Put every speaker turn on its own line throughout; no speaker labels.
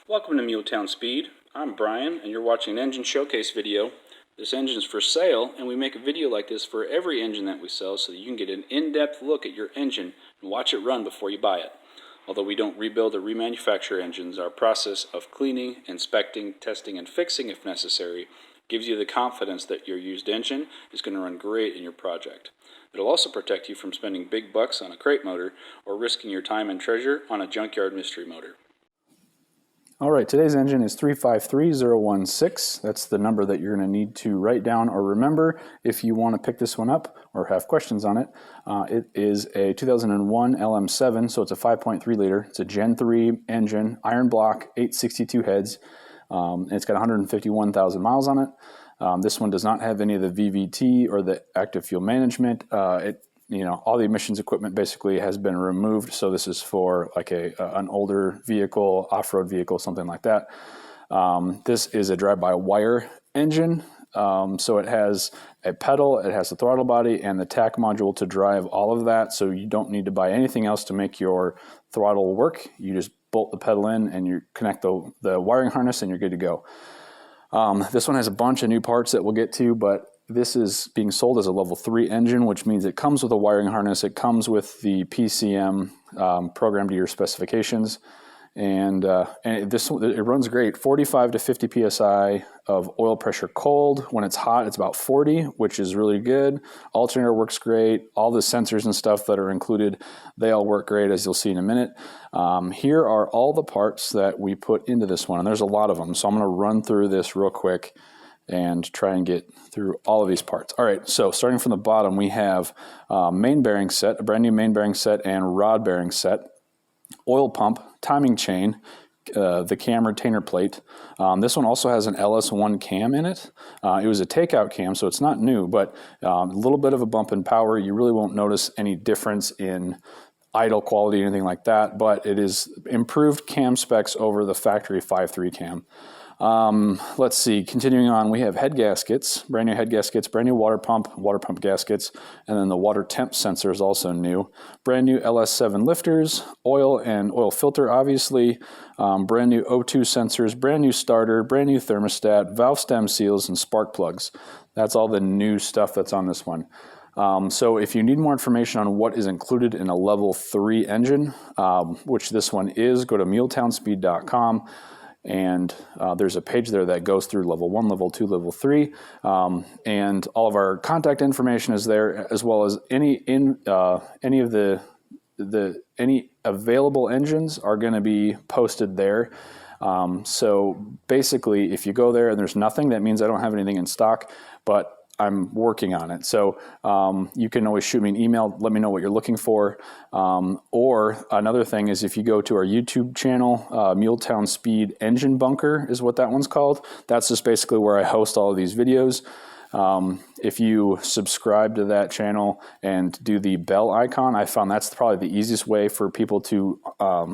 Welcome to Muletown Speed. I'm Brian and you're watching an engine showcase video. This engine is for sale and we make a video like this for every engine that we sell so that you can get an in-depth look at your engine and watch it run before you buy it. Although we don't rebuild or remanufacture engines, our process of cleaning, inspecting, testing, and fixing if necessary gives you the confidence that your used engine is going to run great in your project. It'll also protect you from spending big bucks on a crate motor or risking your time and treasure on a junkyard mystery motor.
All right, today's engine is 353016. That's the number that you're going to need to write down or remember if you want to pick this one up or have questions on it. It is a 2001 LM7, so it's a 5.3 liter. It's a Gen 3 engine, iron block, 862 heads. And it's got 151,000 miles on it. This one does not have any of the VVT or the active fuel management. All the emissions equipment basically has been removed. So this is for like an older vehicle, off-road vehicle, something like that. This is a drive-by-wire engine. So it has a pedal, it has the throttle body and the tach module to drive all of that. So you don't need to buy anything else to make your throttle work. You just bolt the pedal in and you connect the wiring harness and you're good to go. This one has a bunch of new parts that we'll get to, but this is being sold as a level 3 engine, which means it comes with a wiring harness. It comes with the PCM programmed to your specifications. And it runs great. 45 to 50 PSI of oil pressure cold. When it's hot, it's about 40, which is really good. Alternator works great. All the sensors and stuff that are included, they all work great, as you'll see in a minute. Here are all the parts that we put into this one, and there's a lot of them. So I'm going to run through this real quick and try and get through all of these parts. All right, so starting from the bottom, we have main bearing set, a brand new main bearing set and rod bearing set, oil pump, timing chain, the cam retainer plate. This one also has an LS1 cam in it. It was a takeout cam, so it's not new, but a little bit of a bump in power. You really won't notice any difference in idle quality or anything like that, but it is improved cam specs over the factory 5.3 cam. Let's see, continuing on, we have head gaskets, brand new head gaskets, brand new water pump gaskets, and then the water temp sensor is also new. Brand new LS7 lifters, oil and oil filter, obviously, brand new O2 sensors, brand new starter, brand new thermostat, valve stem seals, and spark plugs. That's all the new stuff that's on this one. So if you need more information on what is included in a level 3 engine, which this one is, go to muletownspeed.com. And there's a page there that goes through level 1, level 2, level 3, and all of our contact information is there, as well as any available engines are going to be posted there. So basically, if you go there and there's nothing, that means I don't have anything in stock, but I'm working on it. So you can always shoot me an email, let me know what you're looking for. Or another thing is if you go to our YouTube channel, Muletown Speed Engine Bunker is what that one's called. That's just basically where I host all of these videos. If you subscribe to that channel and do the bell icon, I found that's probably the easiest way for people to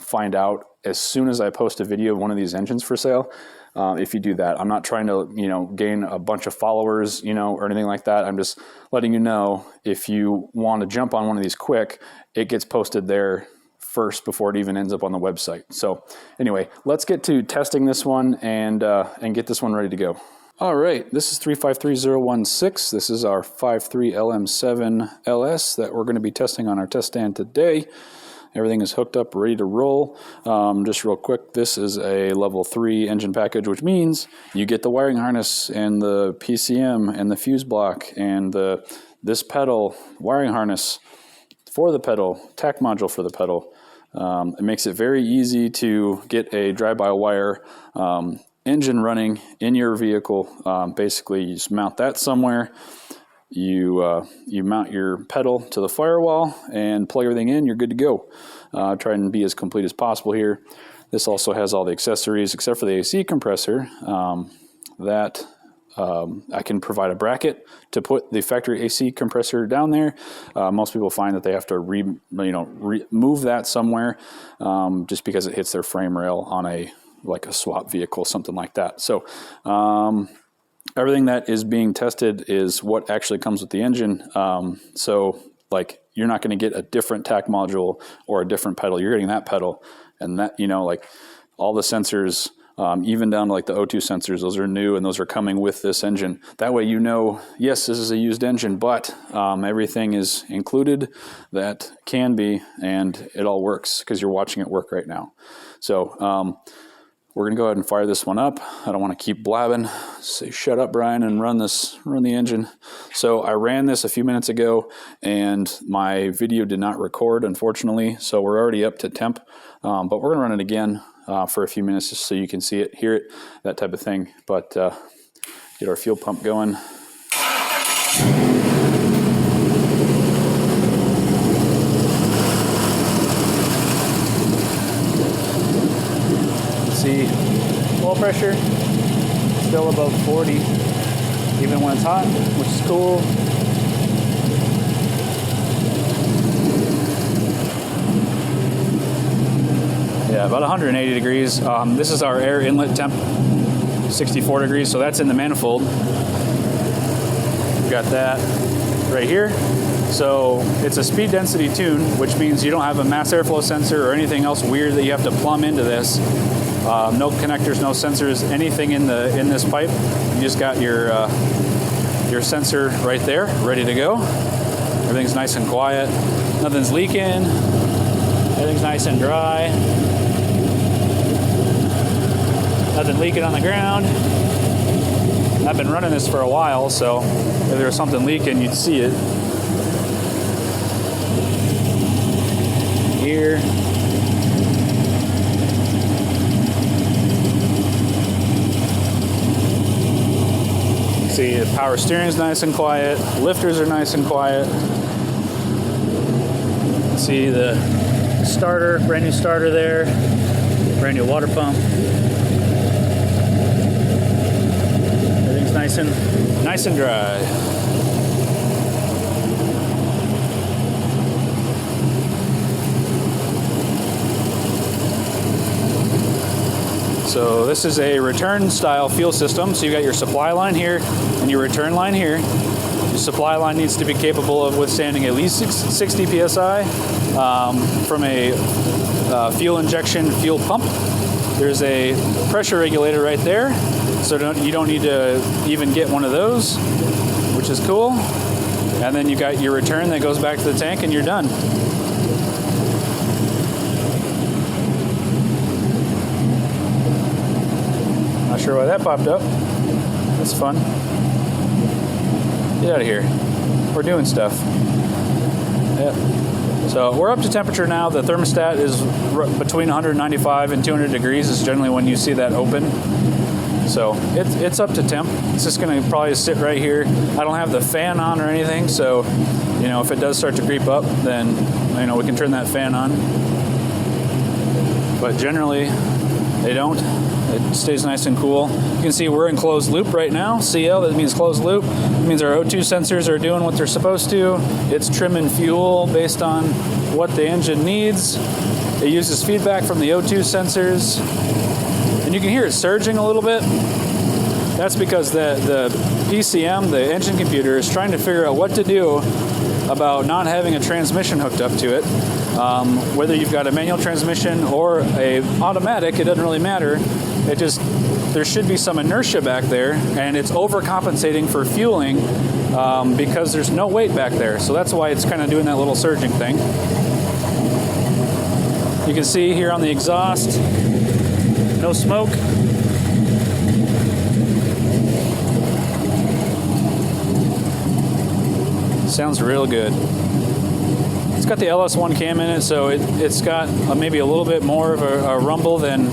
find out as soon as I post a video of one of these engines for sale. If you do that, I'm not trying to, gain a bunch of followers, or anything like that. I'm just letting you know if you want to jump on one of these quick, it gets posted there first before it even ends up on the website. So anyway, let's get to testing this one and get this one ready to go. All right, this is 353016. This is our 5.3 LM7 LS that we're going to be testing on our test stand today. Everything is hooked up, ready to roll. Just real quick, this is a level 3 engine package, which means you get the wiring harness and the PCM and the fuse block and this pedal, wiring harness for the pedal, tach module for the pedal. It makes it very easy to get a drive-by-wire engine running in your vehicle. Basically, you just mount that somewhere. You mount your pedal to the firewall and plug everything in, you're good to go. Try and be as complete as possible here. This also has all the accessories except for the AC compressor that I can provide a bracket to put the factory AC compressor down there. Most people find that they have to move that somewhere just because it hits their frame rail on a swap vehicle, something like that. So everything that is being tested is what actually comes with the engine. So you're not going to get a different tach module or a different pedal. You're getting that pedal and that, all the sensors even down to like the O2 sensors. Those are new and those are coming with this engine. That way you know, yes, this is a used engine, but everything is included that can be, and it all works because you're watching it work right now. So we're going to go ahead and fire this one up. I don't want to keep blabbing. Say, shut up, Brian, and run the engine. So I ran this a few minutes ago, and my video did not record, unfortunately. So we're already up to temp, but we're going to run it again for a few minutes just so you can see it, hear it, that type of thing. But get our fuel pump going. See, oil pressure still above 40 even when it's hot, which is cool. Yeah, about 180 degrees. This is our air inlet temp, 64 degrees, so that's in the manifold. We've got that right here. So it's a speed density tune, which means you don't have a mass airflow sensor or anything else weird that you have to plumb into this. No connectors, no sensors, anything in this pipe. You just got your sensor right there, ready to go. Everything's nice and quiet. Nothing's leaking. Everything's nice and dry. Nothing leaking on the ground. I've been running this for a while, so if there was something leaking, you'd see it. Here. See, the power steering's nice and quiet. Lifters are nice and quiet. See the starter, brand new starter there. Brand new water pump. Everything's nice and dry. So this is a return style fuel system. So you got your supply line here and your return line here. Your supply line needs to be capable of withstanding at least 60 psi from a fuel injection fuel pump. There's a pressure regulator right there, so you don't need to even get one of those, which is cool. And then you got your return that goes back to the tank and you're done. Not sure why that popped up. That's fun. Get out of here. We're doing stuff. Yep. So we're up to temperature now. The thermostat is between 195 and 200 degrees is generally when you see that open. So it's up to temp. It's just going to probably sit right here. I don't have the fan on or anything, so if it does start to creep up, then we can turn that fan on. But generally, they don't. It stays nice and cool. You can see we're in closed loop right now. CL, that means closed loop. It means our O2 sensors are doing what they're supposed to. It's trimming fuel based on what the engine needs. It uses feedback from the O2 sensors. And you can hear it surging a little bit. That's because the PCM, the engine computer, is trying to figure out what to do about not having a transmission hooked up to it. Whether you've got a manual transmission or a automatic, it doesn't really matter. There should be some inertia back there, and it's overcompensating for fueling because there's no weight back there. So that's why it's kind of doing that little surging thing. You can see here on the exhaust, no smoke. Sounds real good. It's got the LS1 cam in it, so it's got maybe a little bit more of a rumble than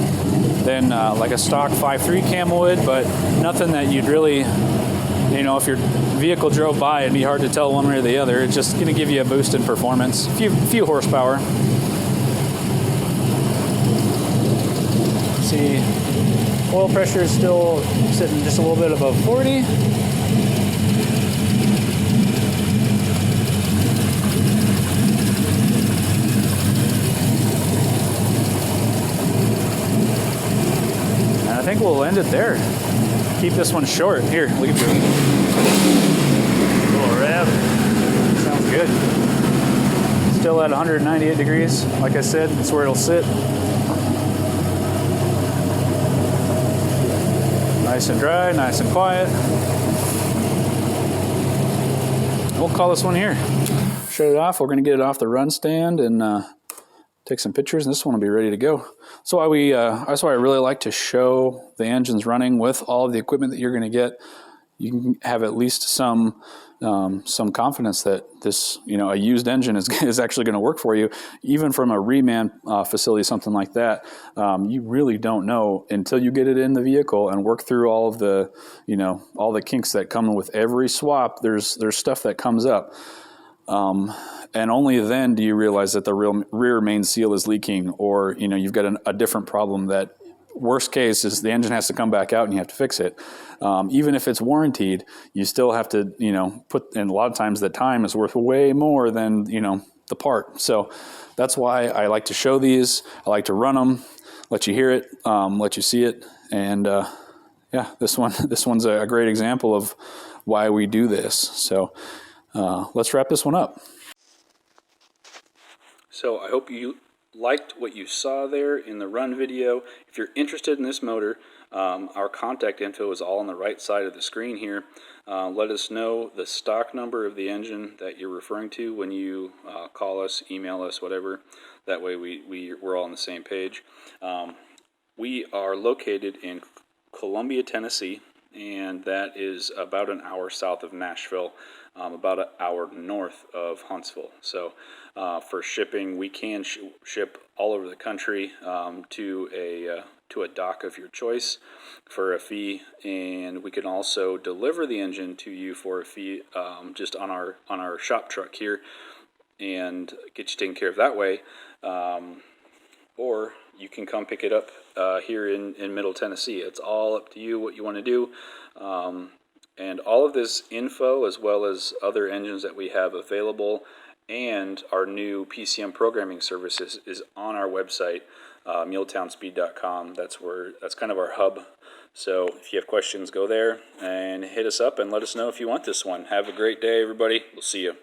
like a stock 5.3 cam would, but nothing that you'd really, if your vehicle drove by, it'd be hard to tell one way or the other. It's just going to give you a boost in performance, few horsepower. See, oil pressure is still sitting just a little bit above 40. I think we'll end it there. Keep this one short. Here, look at your little rev. Sounds good. Still at 198 degrees. Like I said, that's where it'll sit. Nice and dry, nice and quiet. We'll call this one here. Shut it off. We're going to get it off the run stand and take some pictures, and this one will be ready to go. So that's why I really like to show the engines running with all of the equipment that you're going to get. You can have at least some confidence that this, a used engine is actually going to work for you. Even from a reman facility, something like that, you really don't know until you get it in the vehicle and work through all of the, all the kinks that come with every swap. There's stuff that comes up. And only then do you realize that the rear main seal is leaking, or you've got a different problem that, worst case, is the engine has to come back out and you have to fix it. Even if it's warranted, you still have to put in. A lot of times the time is worth way more than the part. So that's why I like to show these. I like to run them, let you hear it, let you see it, and yeah, this one's a great example of why we do this. So let's wrap this one up.
So I hope you liked what you saw there in the run video. If you're interested in this motor, our contact info is all on the right side of the screen here. Let us know the stock number of the engine that you're referring to when you call us, email us, whatever. That way we're all on the same page. We are located in Columbia, Tennessee, and that is about an hour south of Nashville, about an hour north of Huntsville. So for shipping, we can ship all over the country to a dock of your choice for a fee, and we can also deliver the engine to you for a fee, just on our shop truck here, and get you taken care of that way. Or you can come pick it up here in Middle Tennessee. It's all up to you what you want to do. And all of this info, as well as other engines that we have available, and our new PCM programming services, is on our website, muletownspeed.com. That's kind of our hub. So if you have questions, go there and hit us up and let us know if you want this one. Have a great day, everybody. We'll see you.